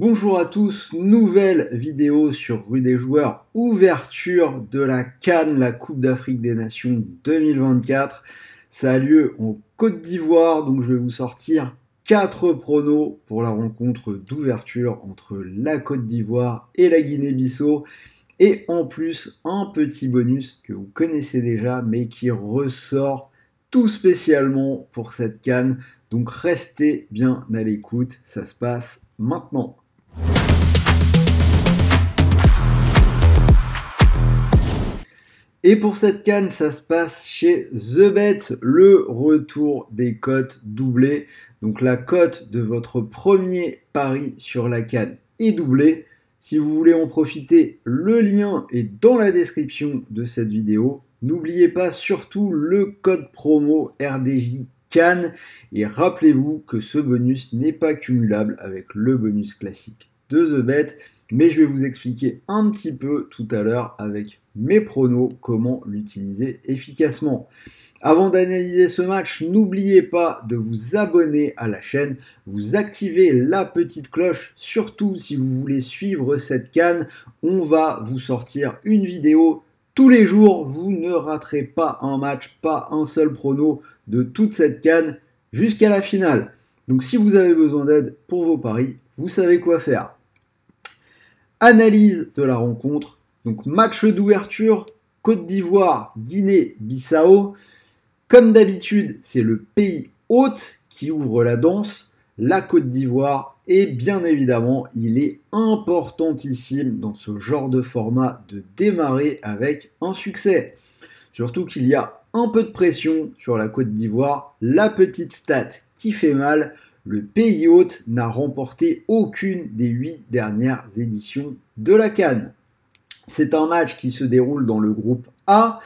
Bonjour à tous, nouvelle vidéo sur Rue des Joueurs, ouverture de la CAN, la Coupe d'Afrique des Nations 2024. Ça a lieu en Côte d'Ivoire, donc je vais vous sortir 4 pronos pour la rencontre d'ouverture entre la Côte d'Ivoire et la Guinée-Bissau. Et en plus, un petit bonus que vous connaissez déjà, mais qui ressort tout spécialement pour cette CAN. Donc restez bien à l'écoute, ça se passe maintenant. Et pour cette CAN, ça se passe chez TheBet, le retour des cotes doublées. Donc la cote de votre premier pari sur la CAN est doublée. Si vous voulez en profiter, le lien est dans la description de cette vidéo. N'oubliez pas surtout le code promo RDJ CAN et rappelez-vous que ce bonus n'est pas cumulable avec le bonus classique de TheBet, mais je vais vous expliquer un petit peu tout à l'heure avec mes pronos comment l'utiliser efficacement. Avant d'analyser ce match, n'oubliez pas de vous abonner à la chaîne, vous activez la petite cloche, surtout si vous voulez suivre cette CAN. On va vous sortir une vidéo tous les jours, vous ne raterez pas un match, pas un seul prono de toute cette CAN jusqu'à la finale. Donc si vous avez besoin d'aide pour vos paris, vous savez quoi faire. Analyse de la rencontre, donc match d'ouverture, Côte d'Ivoire, Guinée-Bissau. Comme d'habitude, c'est le pays hôte qui ouvre la danse, la Côte d'Ivoire, et bien évidemment, il est importantissime dans ce genre de format de démarrer avec un succès. Surtout qu'il y a un peu de pression sur la Côte d'Ivoire, la petite stat qui fait mal. Le pays hôte n'a remporté aucune des 8 dernières éditions de la CAN. C'est un match qui se déroule dans le groupe A,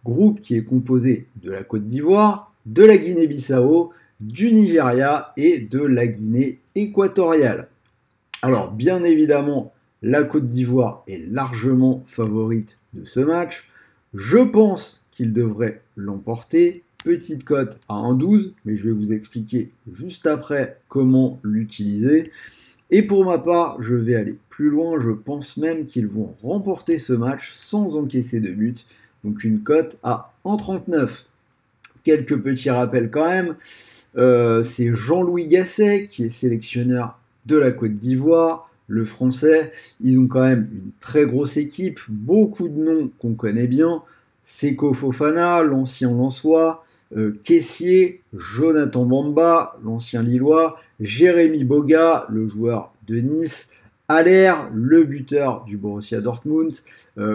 groupe qui est composé de la Côte d'Ivoire, de la Guinée-Bissau, du Nigeria et de la Guinée équatoriale. Alors bien évidemment, la Côte d'Ivoire est largement favorite de ce match. Je pense qu'il devrait l'emporter. Petite cote à 1,12, mais je vais vous expliquer juste après comment l'utiliser. Et pour ma part, je vais aller plus loin. Je pense même qu'ils vont remporter ce match sans encaisser de but. Donc une cote à 1,39. Quelques petits rappels quand même. C'est Jean-Louis Gasset qui est sélectionneur de la Côte d'Ivoire. Le français, ils ont quand même une très grosse équipe. Beaucoup de noms qu'on connaît bien. Seko Fofana, l'ancien Lensois, Kessié, Jonathan Bamba, l'ancien Lillois, Jérémy Boga, le joueur de Nice, Haller, le buteur du Borussia Dortmund,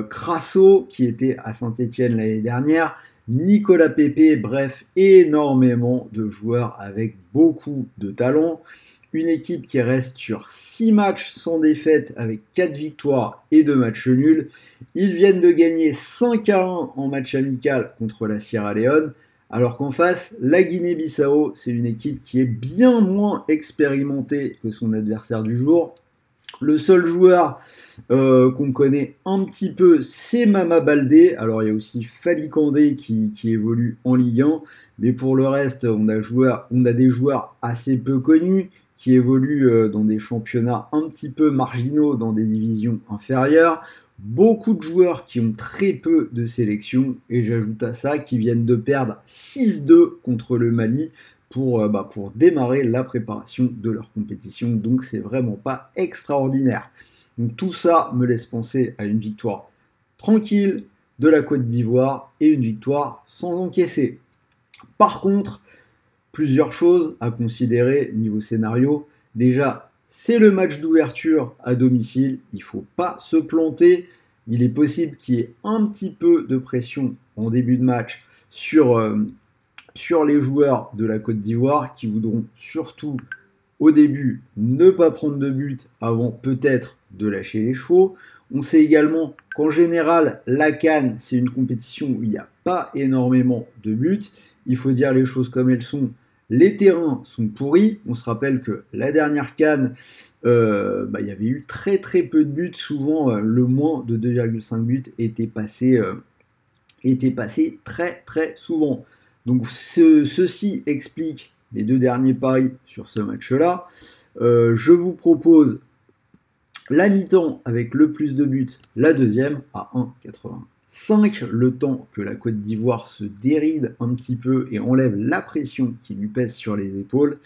Crasso, qui était à Saint-Etienne l'année dernière, Nicolas Pepe, bref, énormément de joueurs avec beaucoup de talent. Une équipe qui reste sur 6 matchs sans défaite avec 4 victoires et 2 matchs nuls. Ils viennent de gagner 5-1 en match amical contre la Sierra Leone. Alors qu'en face, la Guinée-Bissau, c'est une équipe qui est bien moins expérimentée que son adversaire du jour. Le seul joueur qu'on connaît un petit peu, c'est Mama Baldé. Alors il y a aussi Fally Kandé qui évolue en Ligue 1. Mais pour le reste, on a des joueurs assez peu connus qui évoluent dans des championnats un petit peu marginaux, dans des divisions inférieures. Beaucoup de joueurs qui ont très peu de sélection, et j'ajoute à ça qui viennent de perdre 6-2 contre le Mali pour démarrer la préparation de leur compétition. Donc c'est vraiment pas extraordinaire. Donc tout ça me laisse penser à une victoire tranquille de la Côte d'Ivoire et une victoire sans encaisser. Par contre, plusieurs choses à considérer niveau scénario. Déjà, c'est le match d'ouverture à domicile, il ne faut pas se planter. Il est possible qu'il y ait un petit peu de pression en début de match sur les joueurs de la Côte d'Ivoire qui voudront surtout au début ne pas prendre de but avant peut-être de lâcher les chevaux. On sait également qu'en général, la CAN, c'est une compétition où il n'y a pas énormément de buts. Il faut dire les choses comme elles sont. Les terrains sont pourris. On se rappelle que la dernière CAN, il y avait eu très très peu de buts. Souvent, le moins de 2,5 buts était passé très très souvent. Donc ceci explique les 2 derniers paris sur ce match-là. Je vous propose La mi-temps avec le plus de buts, la deuxième à 1,85. Le temps que la Côte d'Ivoire se déride un petit peu et enlève la pression qui lui pèse sur les épaules.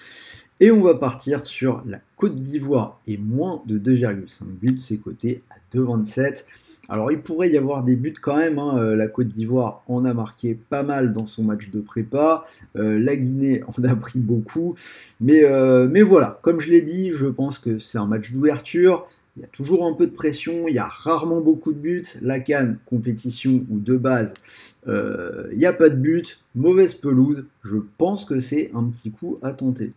Et on va partir sur la Côte d'Ivoire et moins de 2,5 buts, c'est coté à 2,27. Alors il pourrait y avoir des buts quand même, hein. La Côte d'Ivoire en a marqué pas mal dans son match de prépa, la Guinée en a pris beaucoup, mais voilà, comme je l'ai dit, je pense que c'est un match d'ouverture, il y a toujours un peu de pression, il y a rarement beaucoup de buts, la CAN, compétition ou de base, il n'y a pas de but, mauvaise pelouse, je pense que c'est un petit coup à tenter.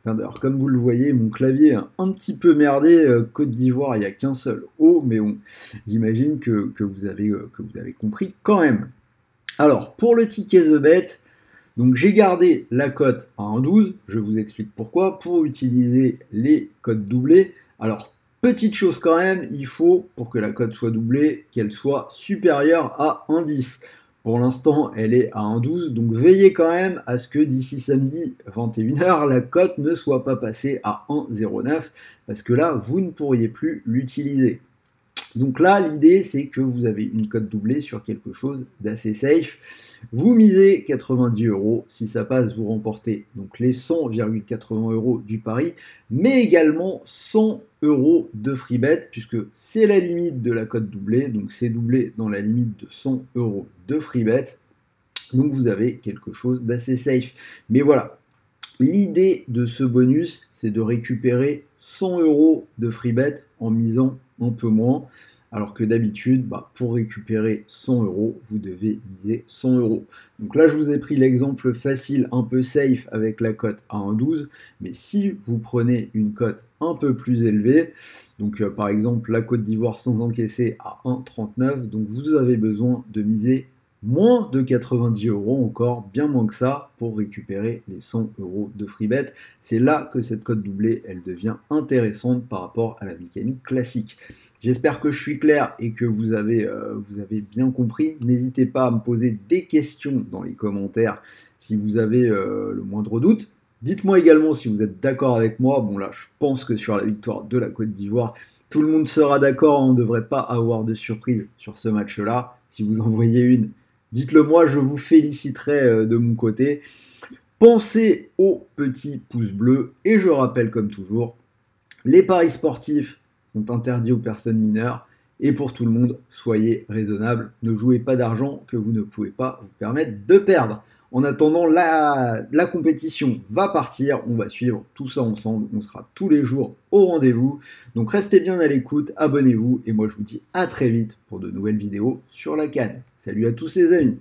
Alors, comme vous le voyez, mon clavier est un petit peu merdé. Côte d'Ivoire, il n'y a qu'un seul O, mais bon, j'imagine que vous avez compris quand même. Alors, pour le ticket The Bet, donc j'ai gardé la cote à 1,12. Je vous explique pourquoi. Pour utiliser les cotes doublées. Alors, petite chose quand même, il faut, pour que la cote soit doublée, qu'elle soit supérieure à 1,10. Pour l'instant, elle est à 1,12, donc veillez quand même à ce que d'ici samedi 21h, la cote ne soit pas passée à 1,09, parce que là, vous ne pourriez plus l'utiliser. Donc là, l'idée, c'est que vous avez une cote doublée sur quelque chose d'assez safe. Vous misez 90 €. Si ça passe, vous remportez donc les 100,80 € du pari, mais également 100 € de free bet, puisque c'est la limite de la cote doublée. Donc c'est doublé dans la limite de 100 € de free bet. Donc vous avez quelque chose d'assez safe. Mais voilà, l'idée de ce bonus, c'est de récupérer 100 € de free bet en misant un peu moins, alors que d'habitude, pour récupérer 100 €, vous devez miser 100 €. Donc là, je vous ai pris l'exemple facile, un peu safe avec la cote à 1,12, mais si vous prenez une cote un peu plus élevée, donc par exemple la Côte d'Ivoire sans encaisser à 1,39, donc vous avez besoin de miser moins de 90 €, encore bien moins que ça, pour récupérer les 100 € de free bet. C'est là que cette cote doublée, elle devient intéressante par rapport à la mécanique classique. J'espère que je suis clair et que vous avez bien compris. N'hésitez pas à me poser des questions dans les commentaires si vous avez le moindre doute. Dites-moi également si vous êtes d'accord avec moi. Bon là, je pense que sur la victoire de la Côte d'Ivoire, tout le monde sera d'accord. On ne devrait pas avoir de surprise sur ce match-là. Si vous en voyez une, dites-le moi, je vous féliciterai de mon côté. Pensez au petit pouce bleu et je rappelle comme toujours, les paris sportifs sont interdits aux personnes mineures et pour tout le monde, soyez raisonnables. Ne jouez pas d'argent que vous ne pouvez pas vous permettre de perdre. En attendant, la compétition va partir, on va suivre tout ça ensemble, on sera tous les jours au rendez-vous. Donc restez bien à l'écoute, abonnez-vous et moi je vous dis à très vite pour de nouvelles vidéos sur la CAN. Salut à tous les amis.